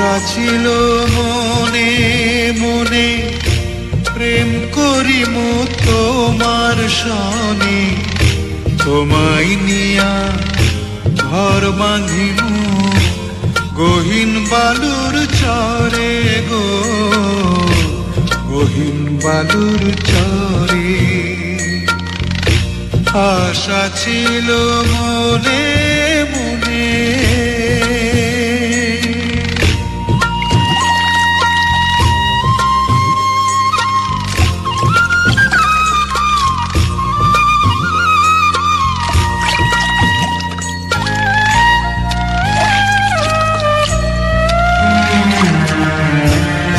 আশা ছিল মনে মনে প্রেম করিম তোমার সনে, তোমায় নিয়া ঘর বাঁধিম গহীন বালুর চরে গো, গহীন বালুর চরে। আশা ছিল মনে মনে।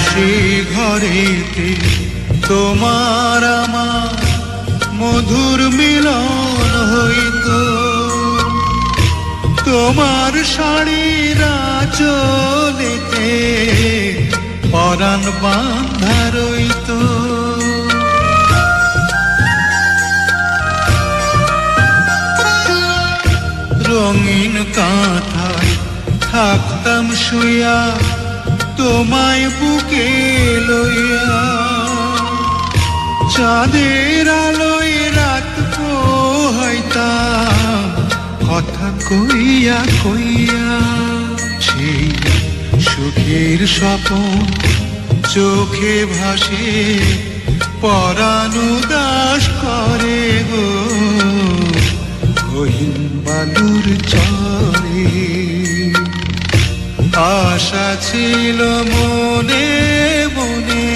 সেই ঘরেতে তোমার আমার মধুর মিলন হইতো, তোমার শাড়ির আঁচলেতে পরাণ বাঁধা রইতো। রঙিন কাঁথায় থাকতাম শুয়া তোমায় বুকে লইয়া, চাঁদের আলোয় রাত পোহাইতাম কথা কইয়া কইয়া। সেই সুখের স্বপন চোখে ভাসে পরাণ উদাস করে গো, গহীন বালুর চরে। আশা ছিল মনে মনে।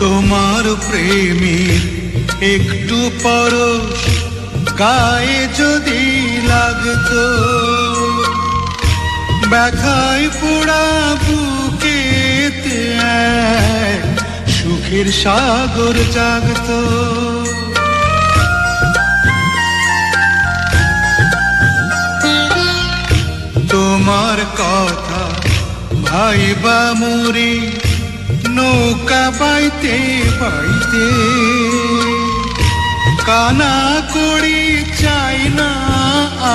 তোমার প্রেমের একটু পরশ গায়ে যদি লাগতো, ব্যথায় পোড়া বুকেতে সুখের সাগর জাগতো। তোমার কথা ভাইবা মরি নৌকা বাইতে বাইতে, কানা করি চাই না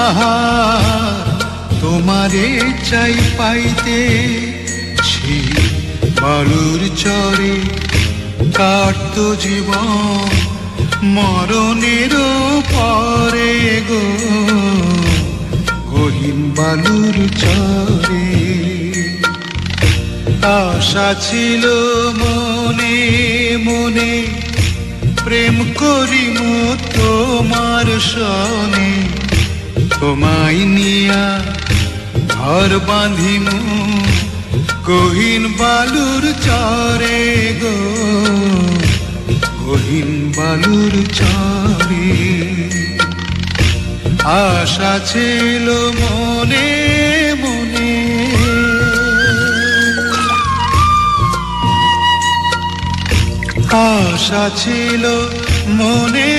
আহার তোমারে চাই পাইতে। সেই বালুর চরে কাটতো জীবন মরণের পরে গো, গহীন বালুর চরে। আশা ছিল মনে মনে প্রেম করিম তোমার সনে, তোমায় নিয়া ঘর বাঁধিম গহীন বালুর চরে গো, গহীন বালুর চরে। আশা ছিল মনে মনে। আশা ছিল মনে